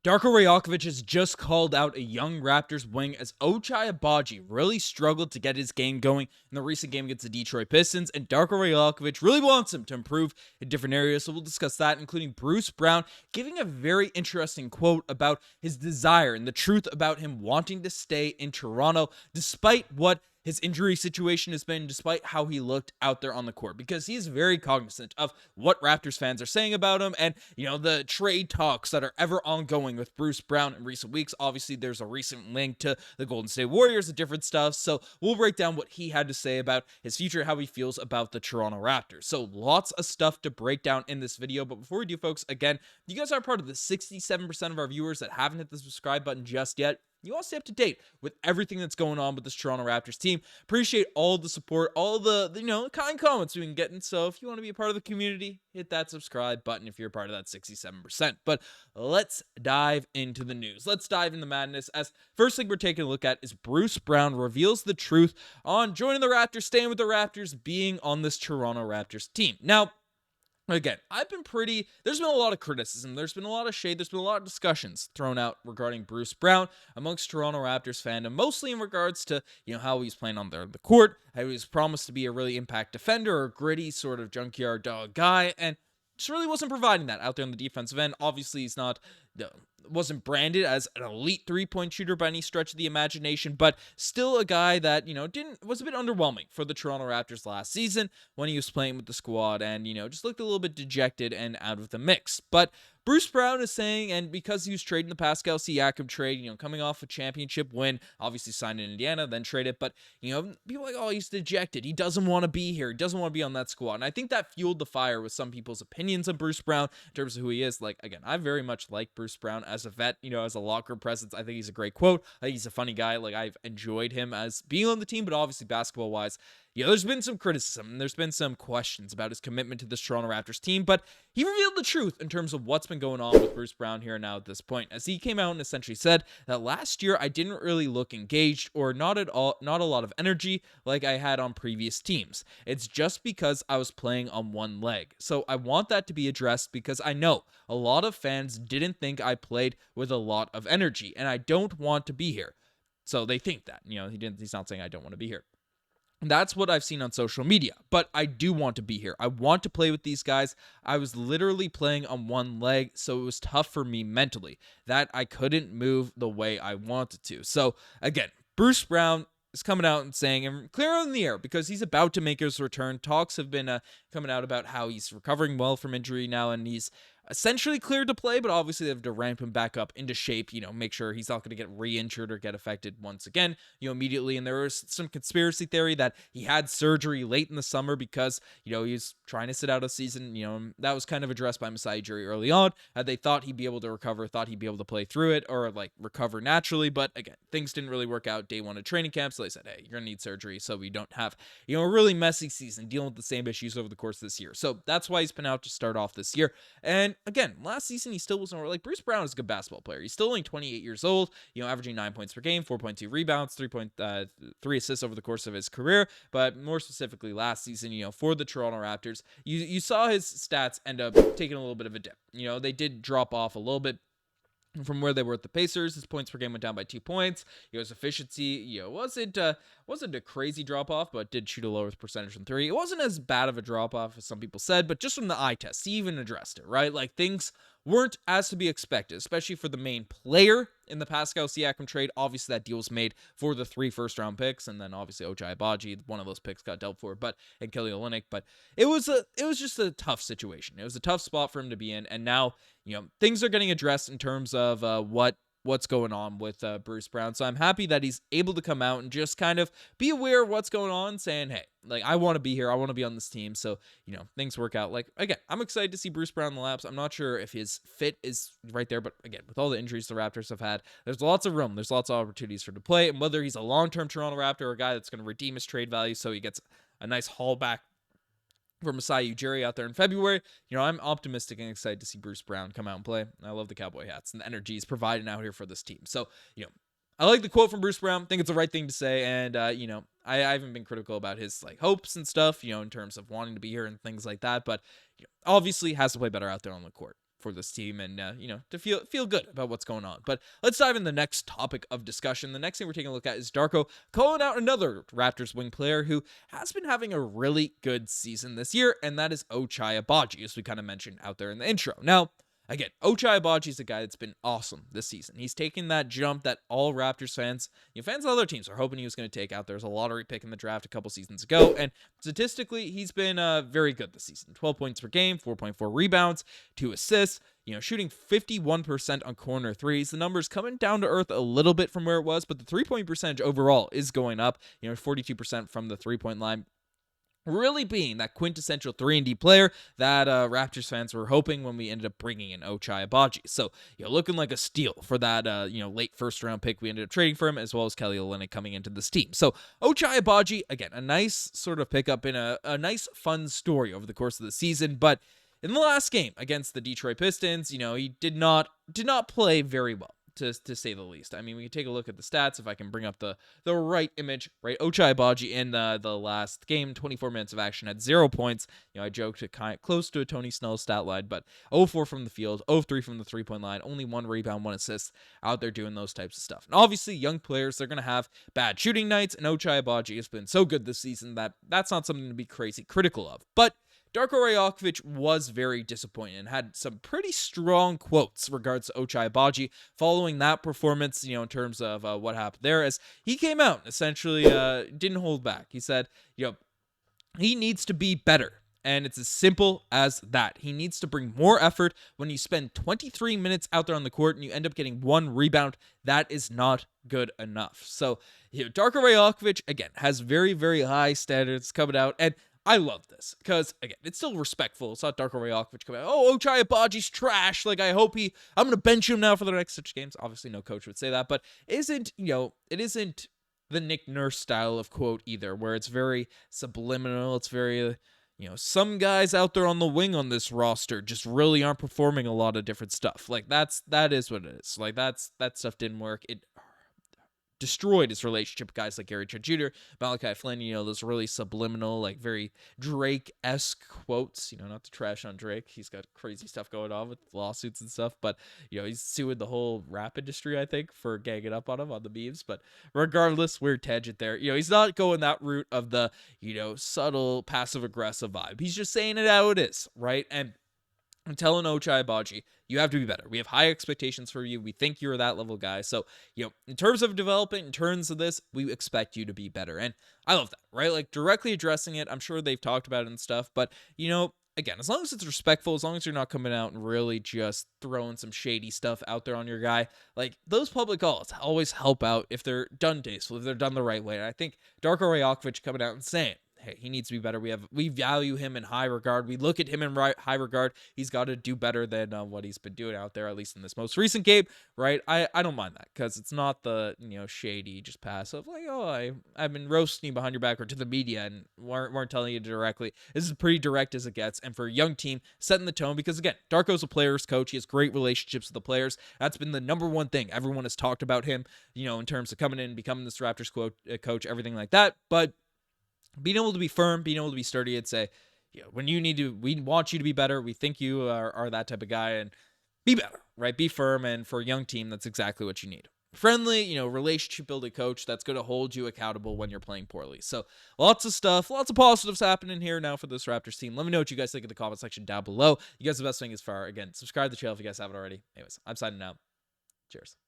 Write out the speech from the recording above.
Darko Rajakovic has just called out a young Raptors wing as Ujiri really struggled to get his game going in the recent game against the Detroit Pistons, and Darko Rajakovic really wants him to improve in different areas, so we'll discuss that, including Bruce Brown giving a very interesting quote about his desire and the truth about him wanting to stay in Toronto despite what his injury situation has been, despite how he looked out there on the court, because he is very cognizant of what Raptors fans are saying about him and, the trade talks that are ever ongoing with Bruce Brown in recent weeks. Obviously, there's a recent link to the Golden State Warriors and different stuff, so we'll break down what he had to say about his future, how he feels about the Toronto Raptors. So lots of stuff to break down in this video, but before we do, folks, again, you guys are part of the 67% of our viewers that haven't hit the subscribe button just yet. You all stay up to date with everything that's going on with this Toronto Raptors team. Appreciate all the support, all the kind comments we've been getting. So if you want to be a part of the community, hit that subscribe button if you're a part of that 67%. But let's dive into the news. Let's dive into madness, as first thing we're taking a look at is Bruce Brown reveals the truth on joining the Raptors, staying with the Raptors, being on this Toronto Raptors team. Now, again, there's been a lot of criticism, there's been a lot of shade, there's been a lot of discussions thrown out regarding Bruce Brown amongst Toronto Raptors fandom, mostly in regards to, how he's playing on the court, how he was promised to be a really impact defender, a gritty sort of junkyard dog guy, and just really wasn't providing that out there on the defensive end. Obviously, he's wasn't branded as an elite three-point shooter by any stretch of the imagination, but still a guy that, was a bit underwhelming for the Toronto Raptors last season when he was playing with the squad and, just looked a little bit dejected and out of the mix. But Bruce Brown is saying, and because he was trading the Pascal Siakam trade, coming off a championship win, obviously signed in Indiana, then traded, but, people are like, oh, he's dejected. He doesn't want to be here. He doesn't want to be on that squad. And I think that fueled the fire with some people's opinions of Bruce Brown in terms of who he is. Like, again, I very much like Bruce Brown as a vet, as a locker presence. I think he's a great quote. I think he's a funny guy. Like, I've enjoyed him as being on the team, but obviously basketball-wise, there's been some criticism and there's been some questions about his commitment to this Toronto Raptors team, but he revealed the truth in terms of what's been going on with Bruce Brown here now at this point, as he came out and essentially said that last year I didn't really look engaged or not a lot of energy like I had on previous teams. It's just because I was playing on one leg. So I want that to be addressed because I know a lot of fans didn't think I played with a lot of energy and I don't want to be here. So they think that, he's not saying I don't want to be here. That's what I've seen on social media, but I do want to be here. I want to play with these guys. I was literally playing on one leg, so it was tough for me mentally that I couldn't move the way I wanted to. So again, Bruce Brown is coming out and saying, and clear on the air, because he's about to make his return. Talks have been coming out about how he's recovering well from injury now, and he's essentially cleared to play, but obviously they have to ramp him back up into shape, make sure he's not going to get re-injured or get affected once again, immediately. And there was some conspiracy theory that he had surgery late in the summer because, he was trying to sit out a season, that was kind of addressed by Masai Ujiri early on. They thought he'd be able to recover, thought he'd be able to play through it or recover naturally. But again, things didn't really work out day one of training camp. So they said, hey, you're going to need surgery so we don't have, a really messy season dealing with the same issues over the course of this year. So that's why he's been out to start off this year. And again, last season, he still wasn't like Bruce Brown is a good basketball player. He's still only 28 years old, averaging 9 points per game, 4.2 rebounds, 3.3 assists over the course of his career. But more specifically, last season, for the Toronto Raptors, you saw his stats end up taking a little bit of a dip. They did drop off a little bit from where they were at the Pacers. His points per game went down by 2 points. His efficiency, wasn't a crazy drop off, but did shoot a lower percentage from three. It wasn't as bad of a drop off as some people said, but just from the eye test, he even addressed it, right? Like, things weren't as to be expected, especially for the main player in the Pascal Siakam trade. Obviously, that deal was made for the 3 first-round picks, and then obviously Ujiri, one of those picks got dealt for, and Kelly Olynyk. But it was just a tough situation. It was a tough spot for him to be in, and now things are getting addressed in terms of what's going on with Bruce Brown. So I'm happy that he's able to come out and just kind of be aware of what's going on, saying, hey, I want to be here. I want to be on this team. So, things work out. Again, I'm excited to see Bruce Brown in the laps. I'm not sure if his fit is right there, but again, with all the injuries the Raptors have had, there's lots of room. There's lots of opportunities for him to play. And whether he's a long-term Toronto Raptor or a guy that's going to redeem his trade value so he gets a nice haul back for Masai Ujiri out there in February, I'm optimistic and excited to see Bruce Brown come out and play. I love the cowboy hats and the energy he's providing out here for this team. So, I like the quote from Bruce Brown. I think it's the right thing to say. And, I haven't been critical about his hopes and stuff, in terms of wanting to be here and things like that. But obviously has to play better out there on the court. for this team and, to feel good about what's going on. But let's dive in the next topic of discussion. The next thing we're taking a look at is Darko calling out another Raptors wing player who has been having a really good season this year, and that is Ochai Agbaji, as we kind of mentioned out there in the intro. Now, again, Ochai Agbaji is a guy that's been awesome this season. He's taken that jump that all Raptors fans, fans of other teams, are hoping he was going to take out. There was a lottery pick in the draft a couple seasons ago, and statistically, he's been very good this season. 12 points per game, 4.4 rebounds, 2 assists, shooting 51% on corner threes. The numbers coming down to earth a little bit from where it was, but the 3-point percentage overall is going up, 42% from the 3-point line. Really being that quintessential 3-and-D player that Raptors fans were hoping when we ended up bringing in Ochai Agbaji. So, looking like a steal for that, late first-round pick we ended up trading for him, as well as Kelly Olynyk coming into this team. So, Ochai Agbaji, again, a nice sort of pickup in a nice, fun story over the course of the season, but in the last game against the Detroit Pistons, he did not play very well, to say the least. I mean, we can take a look at the stats if I can bring up the right image, right? Ochai Agbaji in the last game, 24 minutes of action, had 0 points. I joked it kind of close to a Tony Snell stat line, but 0-4 from the field, 0-3 from the 3-point line, only 1 rebound, 1 assist, out there doing those types of stuff. And obviously, young players, they're going to have bad shooting nights, and Ochai Agbaji has been so good this season that that's not something to be crazy critical of. But Darko Rajakovic was very disappointed and had some pretty strong quotes regards to Ochai Agbaji following that performance, in terms of what happened there, as he came out and essentially didn't hold back. He said, he needs to be better. And it's as simple as that. He needs to bring more effort. When you spend 23 minutes out there on the court and you end up getting 1 rebound, that is not good enough. So, Darko Rajakovic, again, has very, very high standards coming out, and I love this because, again, it's still respectful. It's not Darko Rajakovic coming out, Ochai Agbaji's trash. Like, I'm going to bench him now for the next 6 games. Obviously, no coach would say that, but it isn't the Nick Nurse style of quote either, where it's very subliminal. It's very, some guys out there on the wing on this roster just really aren't performing a lot of different stuff. Like, that is what it is. Like, that stuff didn't work. It destroyed his relationship with guys like Gary Trent Jr., Malachi Flynn, those really subliminal, like very Drake-esque quotes, not to trash on Drake. He's got crazy stuff going on with lawsuits and stuff, but, he's suing the whole rap industry, I think, for ganging up on him on the memes. But regardless, weird tangent there. He's not going that route of the, subtle passive-aggressive vibe. He's just saying it how it is, right? And I'm telling Ochai Agbaji, you have to be better. We have high expectations for you. We think you're that level guy. So, in terms of development, in terms of this, we expect you to be better. And I love that, right? Like, directly addressing it. I'm sure they've talked about it and stuff. But, again, as long as it's respectful, as long as you're not coming out and really just throwing some shady stuff out there on your guy, like, those public calls always help out if they're done tastefully, if they're done the right way. And I think Darko Rajakovic coming out and saying, hey, he needs to be better. We value him in high regard. We look at him in high regard. He's got to do better than what he's been doing out there, at least in this most recent game, right? I don't mind that because it's not the shady, just passive like, I've been roasting you behind your back or to the media and weren't telling you directly. This is pretty direct as it gets, and for a young team, setting the tone because again, Darko's a player's coach. He has great relationships with the players. That's been the number one thing everyone has talked about him, in terms of coming in, becoming this Raptors coach, everything like that. But being able to be firm, being able to be sturdy, and say, when you need to, we want you to be better. We think you are that type of guy, and be better, right? Be firm, and for a young team, that's exactly what you need. Friendly, relationship building coach that's going to hold you accountable when you're playing poorly. So lots of stuff, lots of positives happening here now for this Raptors team. Let me know what you guys think in the comment section down below. You guys are the best thing as far. Again, subscribe to the channel if you guys haven't already. Anyways, I'm signing out. Cheers.